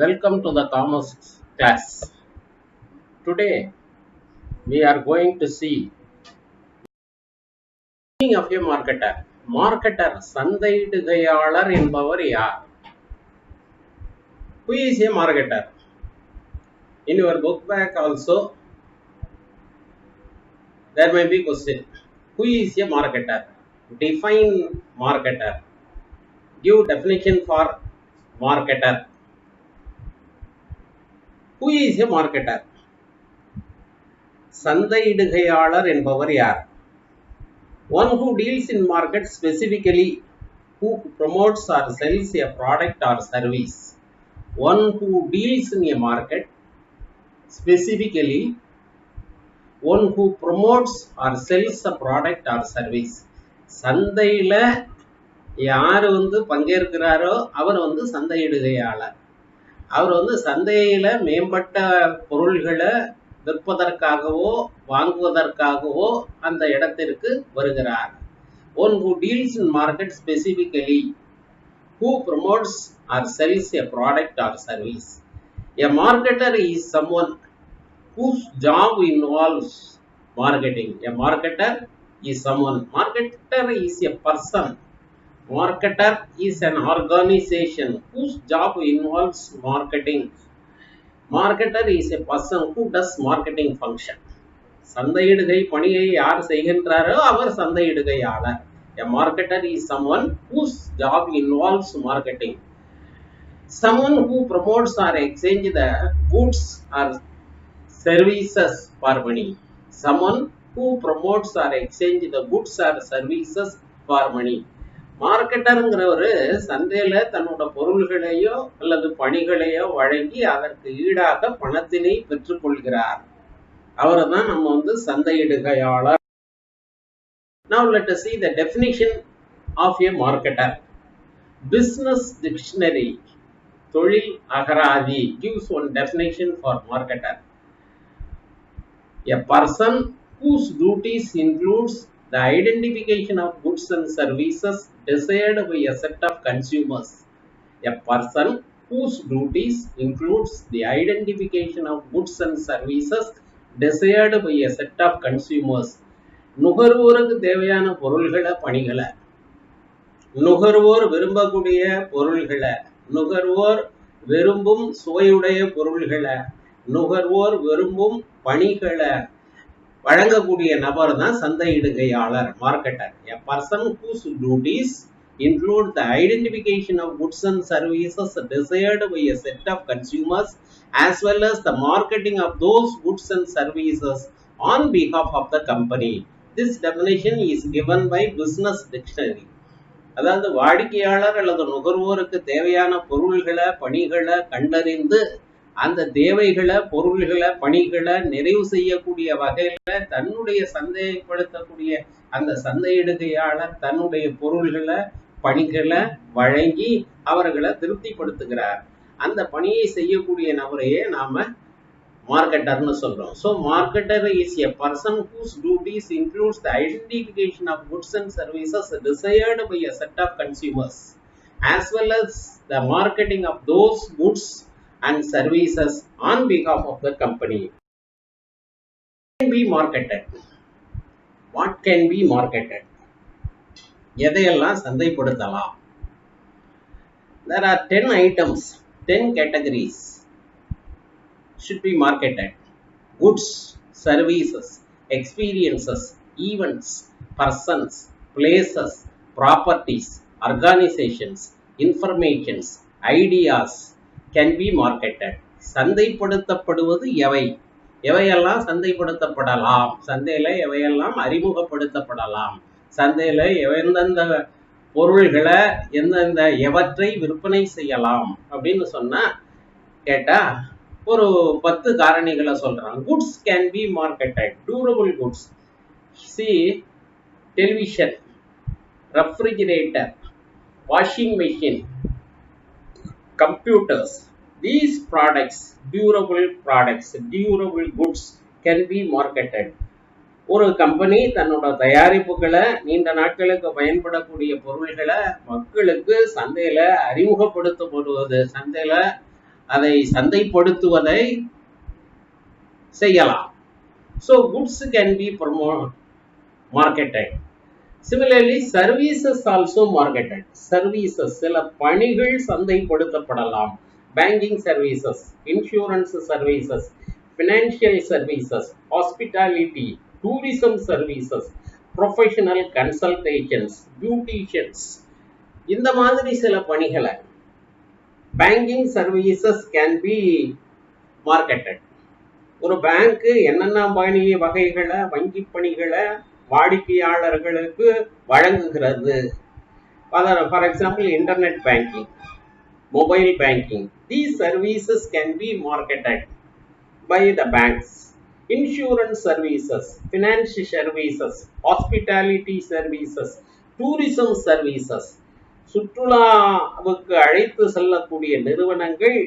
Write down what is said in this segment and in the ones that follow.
Welcome to the commerce class. Today we are going to see meaning of a marketer. Marketer சந்தையிடுகையாளர் என்பவர் யார்? Who is a marketer? In your book back also there may be question. Who is a marketer? Define marketer. Give definition for marketer. Who is a marketer? சந்தையிடுகையாளர் என்பவர் யார்? One who deals in market specifically, who promotes or sells a product or service. One who deals in a market specifically, one who promotes or sells a product or service. சந்தையில யார் பங்கேற்கிறாரோ அவர் சந்தையிடுகையாளர். அவர் சந்தையில மேம்பட்ட பொருள்களை விற்பதற்காகவோ வாங்குவதற்காகவோ அந்த இடத்திற்கு வருகிறார். One who deals in market specifically, who promotes or sells a product or service. A marketer is someone whose job involves marketing. A marketer is someone. Marketer is a person. Marketer is an organization whose job involves marketing. Marketer is a person who does marketing function. சந்தையிடுகை பணியை யார் செய்கின்றாரோ அவர் சந்தையிடுகையாளர். A marketer is someone whose job involves marketing. Someone who promotes or exchanges the goods or services for money. Someone who promotes or exchanges the goods or services for money. மார்க்கெட்டருங்கிறவர் சந்தையில தன்னோட பொருள்களையோ அல்லது பணிகளையோ வழங்கி அதற்கு ஈடாக பணத்தினை பெற்றுக்கொள்கிறார். அவரை தான் நம்ம சந்தையிடுகையாளர். Now let us see the definition of a marketer. Business dictionary தொழில் அகராதி gives one definition for marketer. A person whose duties includes the identification of goods and services desired by a set of consumers. A person whose duties includes the identification of goods and services desired by a set of consumers. நுகர்வோருக்கு தேவையான பொருள்களை பணிகளை, நுகர்வோர் விரும்பக்கூடிய பொருள்களை, நுகர்வோர் விரும்பும் சுவையுடைய பொருள்களை, நுகர்வோர் விரும்பும் பணிகளை வழங்கக்கூடிய நபர் தான் சந்தையிடுகையாளர், marketer. A person whose duties include the identification of goods and services desired by a set of consumers as well as the marketing of those goods and services on behalf of the company. This definition is given by Business Dictionary. அதாவது வாடிக்கையாளர் அல்லது நுகர்வோருக்கு தேவையான பொருள்களை பணிகளை கண்டறிந்து அந்த தேவைகளை பொருள்களை பணிகளை நிறைவு செய்யக்கூடிய வகையில தன்னுடைய சந்தைப்படுத்தக்கூடிய அந்த சந்தையிடுகையாளர் தன்னுடைய பொருள்களை பணிகளை வழங்கி அவர்களை திருப்திப்படுத்துகிறார். அந்த பணியை செய்யக்கூடிய நபரையே நாம மார்க்கெட்டர்னு சொல்றோம். So marketer is a person whose duties includes the identification of goods and services desired by a set of consumers as well as the marketing of those goods and services on behalf of the company. What can be marketed? What can be marketed? எதையெல்லாம் சந்தைப்படுத்தலாம்? There are 10 items, 10 categories should be marketed. Goods, services, experiences, events, persons, places, properties, organizations, informations, ideas can be marketed. சந்தைப்படுத்தப்படுவது எவை? எவையெல்லாம் சந்தைப்படுத்தப்படலாம்? சந்தையில எவையெல்லாம் அறிமுகப்படுத்தப்படலாம்? சந்தையில எந்தெந்த பொருள்களை எந்தெந்த எவற்றை விற்பனை செய்யலாம் அப்படின்னு சொன்னா கேட்டா ஒரு 10 காரணிகளை சொல்றாங்க. Goods can be marketed. Durable goods. See, television, refrigerator, washing machine, computers. These products, durable goods can be marketed. ஒரு கம்பெனி தன்னோட தயாரிப்புகளை நீண்ட நாட்களுக்கு பயன்படக்கூடிய பொருள்களை மக்களுக்கு சந்தையில அறிமுகப்படுத்தப்படுவது, சந்தையில அதை சந்தைப்படுத்துவதை செய்யலாம். So goods can be marketed. Similarly, services also marketed. Services சில பணிகள் சந்தைப்படுத்தப்படலாம். Banking services, insurance services, financial services, hospitality, tourism services, professional consultations, beauticians. இந்த மாதிரி சில பணிகளை banking services can be marketed. ஒரு பேங்க் என்னென்ன பணி வகைகளை வங்கி பணிகளை வாடிக்கையாளர்களுக்கு வழங்குகிறது. For example internet banking, mobile banking. These services can be marketed by the banks. Insurance services, financial services, hospitality services, tourism services. சுற்றுலாவுக்கு அழைத்து செல்லக்கூடிய நிறுவனங்கள்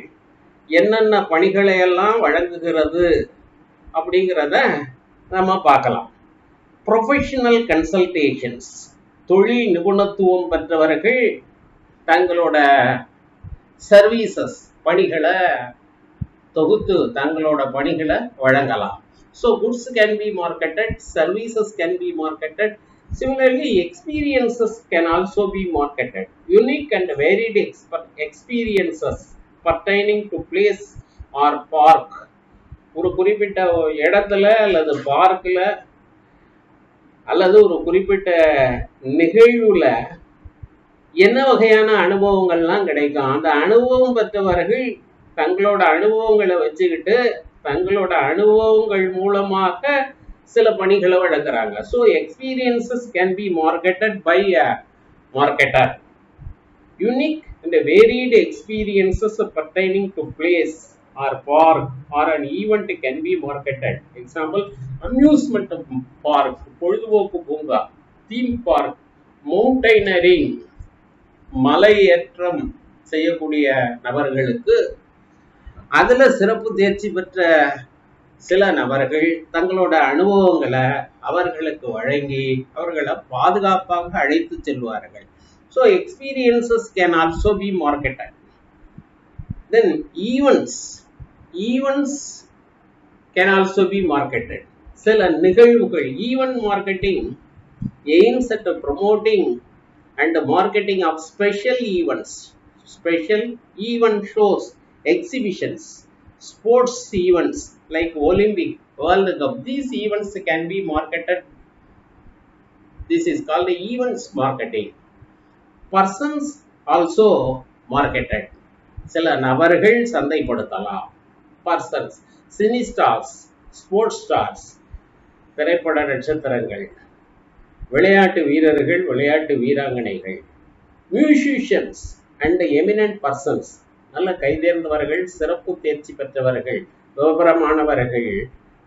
என்னென்ன பணிகளை எல்லாம் வழங்குகிறது அப்படிங்கிறத நம்ம பார்க்கலாம். ப்ரொஃபஷனல் கன்சல்டேஷன்ஸ், தொழில் நிபுணத்துவம் பெற்றவர்கள் தங்களோட சர்வீசஸ் பணிகளை தொகுத்து தங்களோட பணிகளை வழங்கலாம். So goods can be marketed, services can be marketed. Similarly, experiences can also be marketed. Unique and varied experiences pertaining to place or park. ஒரு குறிப்பிட்ட இடத்துல அல்லது பார்க்கில் அல்லது ஒரு குறிப்பிட்ட நிகழ்வுல என்ன வகையான அனுபவங்கள்லாம் கிடைக்கும், அந்த அனுபவம் பெற்றவர்கள் தங்களோட அனுபவங்களை வச்சுக்கிட்டு தங்களோட அனுபவங்கள் மூலமாக சில பணிகளை வழங்குறாங்க. So experiences can be marketed by a marketer. Unique and varied experiences pertaining to place or park or an event can be marketed. Example, amusement park, பொழுதுபோக்கு பூங்கா, theme park, mountaineering, மலையேற்றம் செய்யக்கூடிய நபர்களுக்கு அதுல சிறப்பு தேர்ச்சி பெற்ற சில நபர்கள் தங்களோட அனுபவங்களை அவர்களுக்கு வழங்கி அவர்களை பாதுகாப்பாக அழைத்து செல்வார்கள். So experiences can also be marketed. Then events can also be marketed. சில நிகழ்வுகள், event marketing aims at promoting and marketing of special events, special event shows, exhibitions, sports events like Olympic, World Cup. These events can be marketed. This is called events marketing. Persons also marketed. சில நபர்கள் சந்தைப்படுத்தலாம். Persons, cine stars, sports stars, திரைப்பட நட்சத்திரங்கள், விளையாட்டு வீரர்கள், விளையாட்டு வீராங்கனைகள், musicians and eminent persons, நல்ல கைதேர்ந்தவர்கள், சிறப்பு தேர்ச்சி பெற்றவர்கள், விவரமானவர்கள்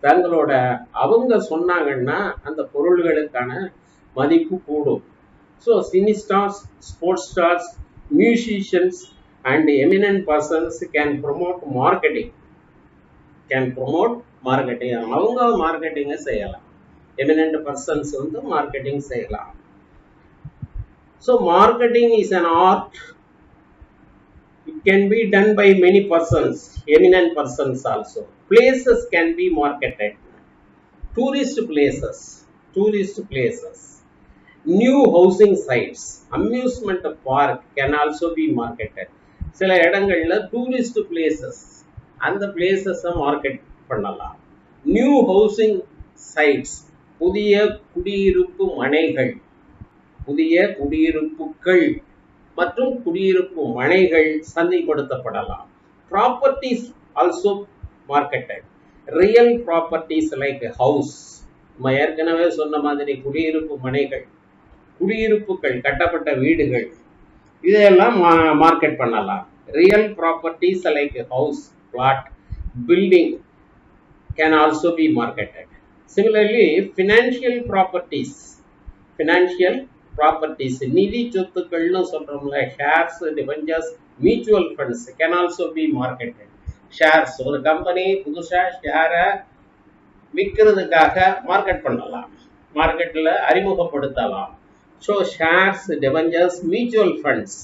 தங்களோட அவங்க சொன்னாங்கன்னா அந்த பொருள்களுக்கான மதிப்பு கூடும். So cine stars, sports stars, musicians and eminent persons can promote marketing. அவங்க மார்க்கெட்டிங்கை செய்யலாம். eminent persons வந்து மார்க்கெட்டிங் செய்யலாம். So marketing is an art. It can be done by many persons, eminent persons also. Places can be marketed. Tourist places, new housing sites, amusement park can also be marketed. சில இடங்கள்ல tourist places, அந்த பிளேசஸை market பண்ணலாம். New housing sites, புதிய குடியிருப்பு மனைகள், புதிய குடியிருப்புகள் மற்றும் குடியிருப்பு மனைகள் சந்தைப்படுத்தப்படலாம். Properties also marketed. Real properties like house, நம்ம ஏற்கனவே சொன்ன மாதிரி குடியிருப்பு மனைகள், குடியிருப்புகள், கட்டப்பட்ட வீடுகள், இதையெல்லாம் மார்க்கெட் பண்ணலாம். Real properties like house, flat, building can also be marketed. Similarly financial properties, நிதி சொத்துக்கள்னு சொல்றோம்ல, shares, debentures, mutual funds can also be marketed. Shares, ஒரு கம்பெனி புதுசா ஷேரை விற்கிறதுக்காக மார்க்கெட் பண்ணலாம், மார்க்கெட்டில் அறிமுகப்படுத்தலாம். So shares, debentures, mutual funds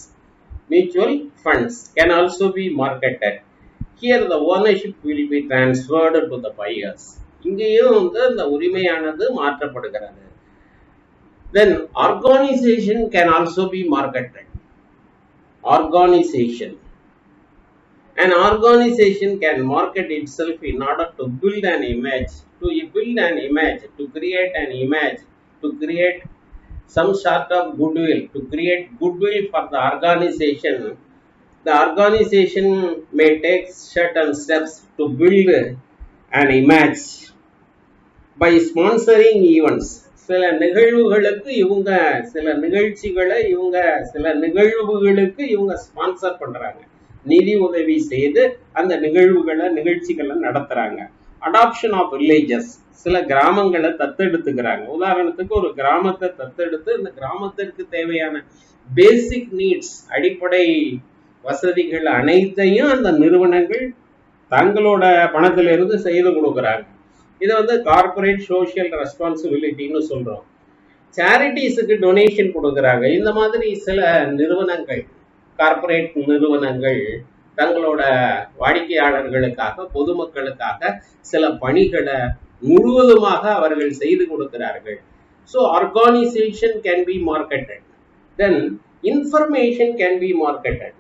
can also be marketed. Here the ownership will be transferred to the buyers. இங்கேயும் வந்து அந்த உரிமையானது மாற்றப்படுகிறது. Then organization can also be marketed. Organization. An organization can market itself in order to build an image, to create an image, to create some sort of goodwill, to create goodwill for the organization. The organization may take certain steps to build an image by sponsoring events. சில நிகழ்வுகளுக்கு இவங்க சில நிகழ்வுகளுக்கு இவங்க sponsor பண்றாங்க, நிதி உதவி செய்து அந்த நிகழ்ச்சிகளை நடத்துறாங்க. அடாப்ஷன் ஆஃப் வில்லேஜஸ், சில கிராமங்களை தத்தெடுத்துக்கிறாங்க. உதாரணத்துக்கு ஒரு கிராமத்தை தத்தெடுத்து இந்த கிராமத்திற்கு தேவையான பேசிக் நீட்ஸ், அடிப்படை வசதிகள் அனைத்தையும் அந்த நிறுவனங்கள் தங்களோட பணத்திலிருந்து செய்து கொடுக்குறாங்க. இதை வந்து கார்பரேட் சோஷியல் ரெஸ்பான்சிபிலிட்டின்னு சொல்றோம். சேரிட்டிஸுக்கு டொனேஷன் கொடுக்குறாங்க. இந்த மாதிரி சில நிறுவனங்கள், கார்பரேட் நிறுவனங்கள் தங்களோட வாடிக்கையாளர்களுக்காக, பொதுமக்களுக்காக சில பணிகளை முழுவதுமாக அவர்கள் செய்து கொடுக்கிறார்கள். So organisation can be marketed. Then information can be marketed.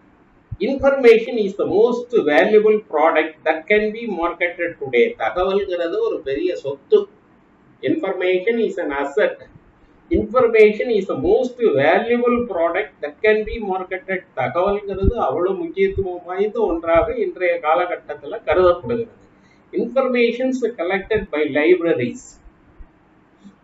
Information is the most valuable product that can be marketed today. தகவல்ங்கிறது ஒரு பெரிய சொத்து. Information is an asset. Information is the most valuable product that can be marketed. தகவல்ங்கிறது அவ்வளவு முக்கியத்துவம் வாய்ந்த ஒன்றாக இன்றைய காலகட்டத்தில் கருதப்படுகிறது. Informations collected by libraries.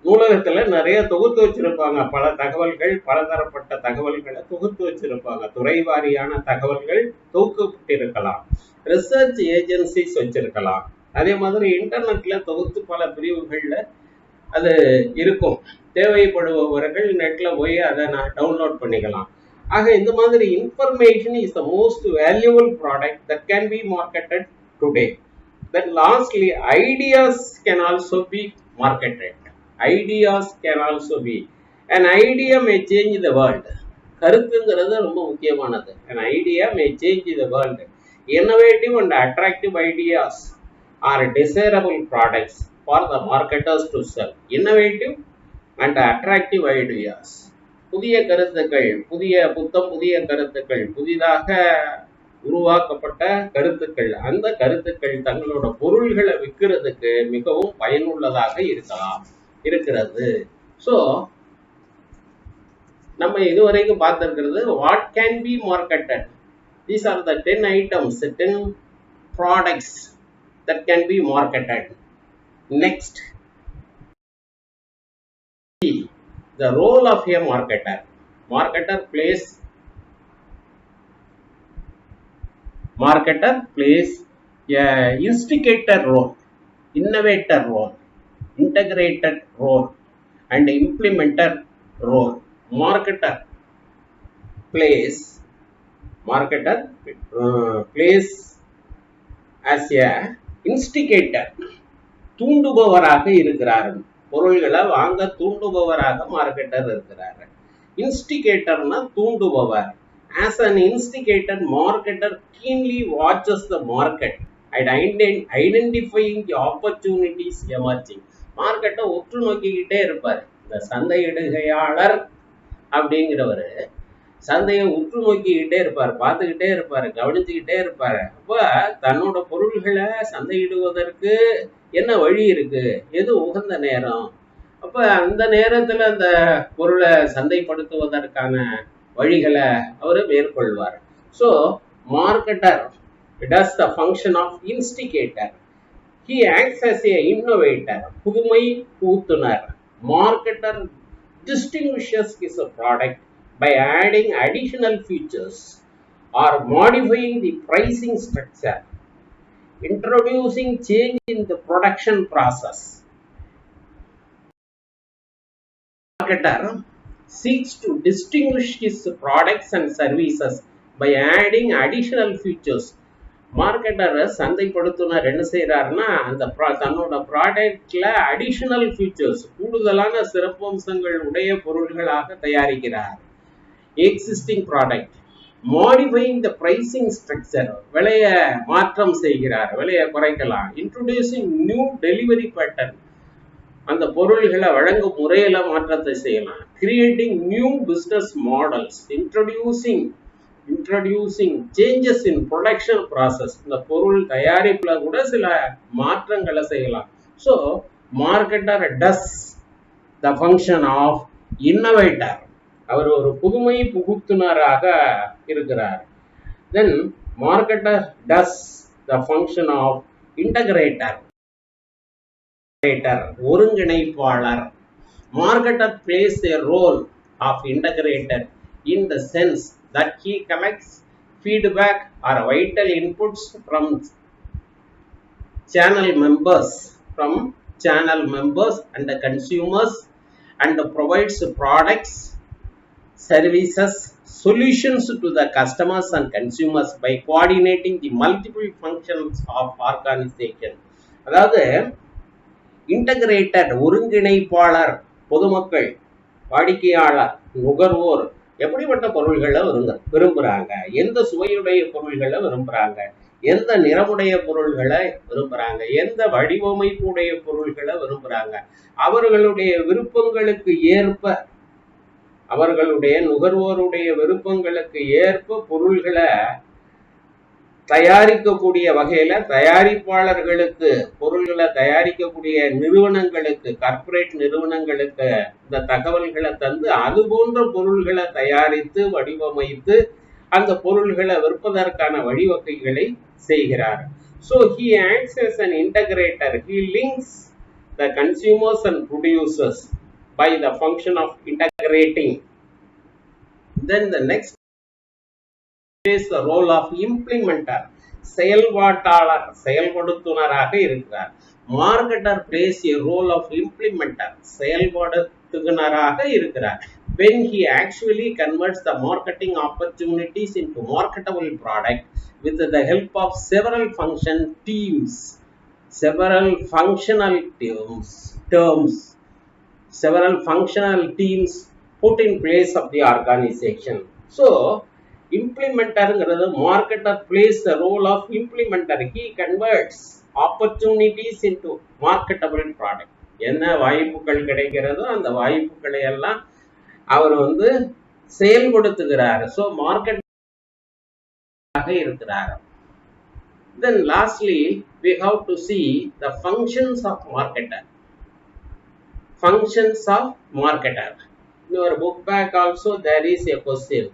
நூலகத்துல நிறைய தொகுத்து வச்சிருப்பாங்க. பல தகவல்கள், பலதரப்பட்ட தகவல்களை தொகுத்து வச்சிருப்பாங்க. துறை வாரியான தகவல்கள் தொகுக்கப்பட்டிருக்கலாம். ரிசர்ச் ஏஜென்சிஸ் வச்சிருக்கலாம். அதே மாதிரி இன்டர்நெட்ல தொகுத்து பல பிரிவுகள்ல அது இருக்கும். தேவைப்படுபவர்கள் நெட்ல போய் அதை டவுன்லோட் பண்ணிக்கலாம். ஆக இந்த மாதிரி information is the most valuable product that can be marketed today. Then lastly, ideas can also be marketed. Ideas can also be. An idea may change the world. கருத்துங்கிறது ரொம்ப முக்கியமானது. An idea may change the world. Innovative and attractive ideas are desirable products for the marketers to sell. Innovative and attractive ideas. புதிய கருத்துக்கள், புதிய கருத்துக்கள், புதிதாக உருவாக்கப்பட்ட கருத்துக்கள், அந்த கருத்துக்கள் தங்களோட பொருள்களை விற்கிறதுக்கு மிகவும் பயனுள்ளதாக இருக்கிறது. ஸோ நம்ம இதுவரைக்கும் பார்த்திருக்கிறது what can be marketed. These are the 10 items, 10 products that can be marketed. Next, the role of a marketer. Marketer plays a instigator role, innovator role, integrated role, and implementer role. Marketer plays as a instigator. தூண்டுபவராக இருக்கிறார். பொருள்களை வாங்க தூண்டுபவராக marketer இருக்கிறார். இன்ஸ்டிகேட்டர்னா தூண்டுபவர். As an instigator, marketer keenly watches the market and identifying the opportunities emerging. மார்க்கெட்டை உற்று நோக்கிக்கிட்டே இருப்பார். இந்த சந்தையிடுகையாளர் அப்படிங்கிறவர் சந்தையை உற்று நோக்கிக்கிட்டே இருப்பார், பார்த்துக்கிட்டே இருப்பார், கவனிச்சுக்கிட்டே இருப்பார். அப்போ தன்னோட பொருள்களை சந்தையிடுவதற்கு என்ன வழி இருக்கு, எது உகந்த நேரம், அப்போ அந்த நேரத்தில் அந்த பொருளை சந்தைப்படுத்துவதற்கான வழிகளை அவர் மேற்கொள்வார். So marketer does the function of instigator. He acts as a innovator, புதுமை புகுத்துனர். Marketer distinguishes his product by adding additional features or modifying the pricing structure, introducing change in the production process. Marketer seeks to distinguish his products and services by adding additional features. Marketer சந்தைப்படுத்துனர் என்ன செய்யறாருன்னா, அந்த தன்னோட ப்ராடக்ட்ல additional features, கூடுதலான சிறப்பம்சங்கள் உடைய பொருள்களாக தயாரிக்கிறார். Existing product modifying த pricing structure, விலையை மாற்றம் செய்கிறார், விலையை குறைக்கலாம். இன்ட்ரோடியூசிங் நியூ டெலிவரி பேட்டர்ன், அந்த பொருள்களை வழங்கும் முறையில மாற்றத்தை செய்யலாம். Creating new business models, introducing changes in production process, இந்த பொருள் தயாரிப்புல கூட சில மாற்றங்களை செய்யலாம். So marketer does the function of innovator, அவர் ஒரு புதுமை புகுத்துனராக இருக்கிறார். Then marketer does the function of integrator, ஒருங்கிணைப்பாளர். Marketer plays a role of integrator in the sense that he collects feedback or vital inputs from channel members and the consumers, and provides products, services, solutions to the customers and consumers by coordinating the multiple functions of organization. அதாவது integrated, ஒருங்கிணைப்பாளர், பொதுமக்கள், வாடிக்கையாளர், நுகர்வோர் எப்படிப்பட்ட பொருள்களை விரும்புறாங்க, எந்த சுவையுடைய பொருள்களை விரும்புறாங்க, எந்த நிறமுடைய பொருள்களை விரும்புறாங்க, எந்த வடிவமைப்புடைய பொருள்களை விரும்புறாங்க, அவர்களுடைய விருப்பங்களுக்கு ஏற்ப, அவர்களுடைய நுகர்வோருடைய விருப்பங்களுக்கு ஏற்ப பொருள்களை தயாரிக்கக்கூடிய வகையில தயாரிப்பாளர்களுக்கு, பொருள்களை தயாரிக்கக்கூடிய நிறுவனங்களுக்கு, கார்ப்பரேட் நிறுவனங்களுக்கு இந்த தகவல்களை தந்து அது போன்ற பொருள்களை தயாரித்து வடிவமைத்து அந்த பொருள்களை விற்பதற்கான வழிவகைகளை செய்கிறார். So he acts as an integrator. He links the consumers and producers by the function of integrating. Then the next plays the role of implementer, செயல்பாட்டாளர், செயல்படுத்துனராக இருக்கிறார். Marketer plays a role of implementer, செயல்படுத்துனராக இருக்கிறார். When he actually converts the marketing opportunities into marketable product with the help of several functional teams put in place of the organization. So implementer, marketer plays the role of implementer. He converts opportunities into marketable product. என்ன வாய்ப்புகள் கிடைக்கிறதோ அந்த வாய்ப்புகளை எல்லாம் அவர் செயல்படுத்துகிறார். So market இருக்கிறார். Then lastly we have to see the functions of marketer. In your book back also there is a question,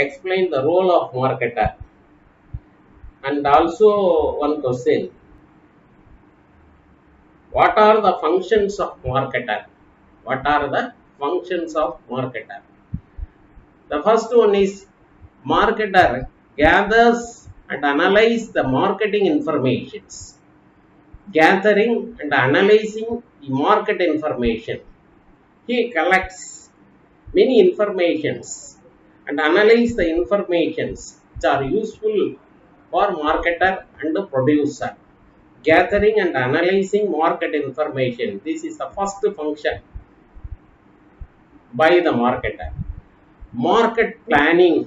explain the role of marketer, and also one question, what are the functions of marketer? The first one is marketer gathers and analyzes the marketing informations. Gathering and analyzing the market information, he collects many informations and analyze the informations which are useful for marketer and producer. Gathering and analyzing market information, this is the first function by the marketer. Market planning,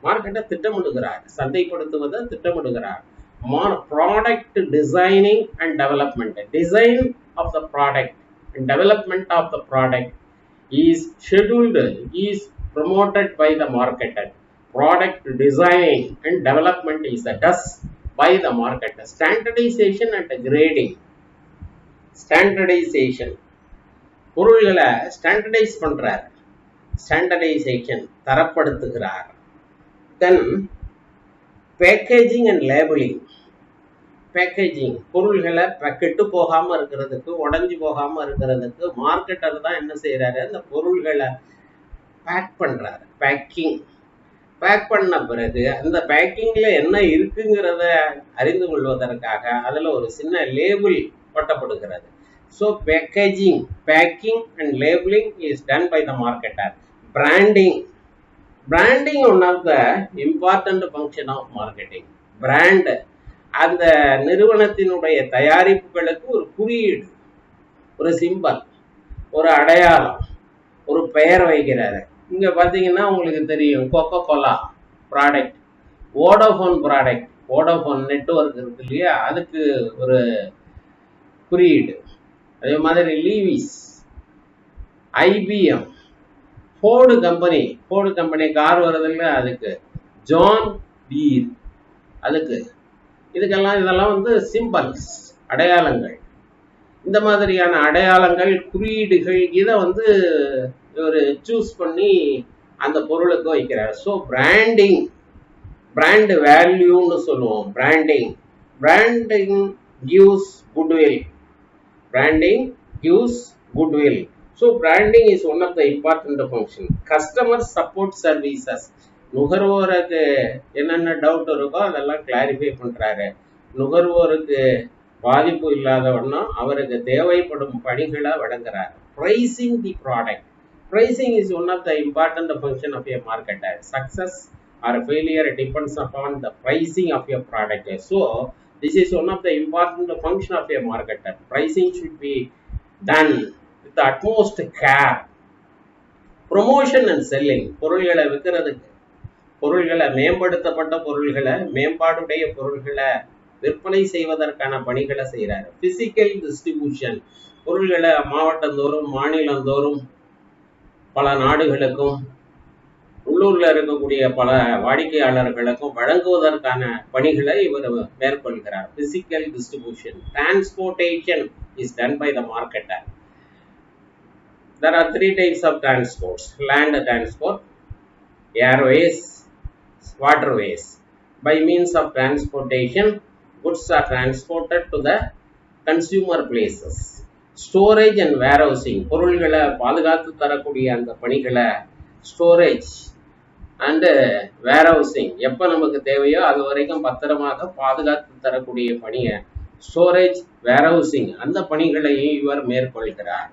marketer திட்டமிடுகிறார், சந்தைப்படுத்துவதை திட்டமிடுகிறார். Product designing and development, design of the product and development of the product is scheduled, is promoted by the marketer. Product design and development is done by the marketer. Standardization and grading, பொருள்களை standardise பண்றார், standardisation தரப்படுத்துகிறார். Then packaging and labelling, பொருள்களை கெட்டு போகாம இருக்கிறதுக்கு, உடஞ்சி போகாம இருக்கிறதுக்கு மார்க்கெட்டர் தான் என்ன செய்யறாரு, அந்த பொருள்களை பேக் பண்றாரு. பேக் பண்ண பிறகு அந்த பேக்கிங்ல என்ன இருக்குங்கிறத அறிந்து கொள்வதற்காக அதுல ஒரு சின்ன label ஒட்டப்படுகிறது. So packaging and labeling is done by the marketer. Branding, one of the important function of marketing. Brand, அந்த நிறுவனத்தினுடைய தயாரிப்புகளுக்கு ஒரு குறியீடு, ஒரு சிம்பல், ஒரு அடையாளம், ஒரு பெயர் வைக்கிறாரு. இங்க பாத்தீங்கன்னா உங்களுக்கு தெரியும் Coca Cola product, Vodafone product, Vodafone network இருக்கு இல்லையா, அதுக்கு ஒரு குறியீடு. அதே மாதிரி Levi's, IBM, Ford company car வருதுல்ல, அதுக்கு ஜான் டீர், அதுக்கு இதெல்லாம் வந்து சிம்பல்ஸ், அடையாளங்கள். இந்த மாதிரியான அடையாளங்கள், குறியீடுகள், இதை வந்து ஒரு சூஸ் பண்ணி அந்த பொருளுக்கு வைக்கிறார். ஸோ பிராண்டிங், பிராண்ட் வேல்யூன்னு சொல்லுவோம். Branding gives goodwill. Branding gives goodwill. So branding is one of the important function. Customer support services. நுகர்வோருக்கு என்னென்ன டவுட் இருக்கோ அதெல்லாம் கிளாரிஃபை பண்றாரு. நுகர்வோருக்கு பாதிப்பு இல்லாத வண்ணம் அவருக்கு தேவைப்படும் பணிகளை வழங்குறார். Pricing the product. Pricing is one of the important function of a marketer. Success or failure depends upon the pricing of your product. So this is one of the important function of a marketer. Pricing should be done with the utmost care. Promotion and selling. பொருள்களை விற்கிறதுக்கு, பொருள்களை மேம்படுத்தப்பட்ட பொருள்களை, மேம்பாடுடைய பொருள்களை விற்பனை செய்வதற்கான பணிகளை செய்கிறார். பிசிக்கல் டிஸ்ட்ரிபியூஷன், பொருள்களை மாவட்டந்தோறும், மாநிலந்தோறும், பல நாடுகளுக்கும், உள்ளூர்ல இருக்கக்கூடிய பல வாடிக்கையாளர்களுக்கும் வழங்குவதற்கான பணிகளை இவர் மேற்கொள்கிறார். Physical distribution. Transportation is done by the marketer. There are 3 types of transports: land transport, airways, waterways. By means of transportation, goods are transported to the consumer places. Storage and warehousing, பொருள்களை பாதுகாத்து தரக்கூடிய அந்த பணிகளை storage and warehousing, எப்போ நமக்கு தேவையோ அது வரைக்கும் பத்திரமாக பாதுகாத்து தரக்கூடிய பணியை ஸ்டோரேஜ், வேர்ஹவுசிங், அந்த பணிகளையும் இவர் மேற்கொள்கிறார்.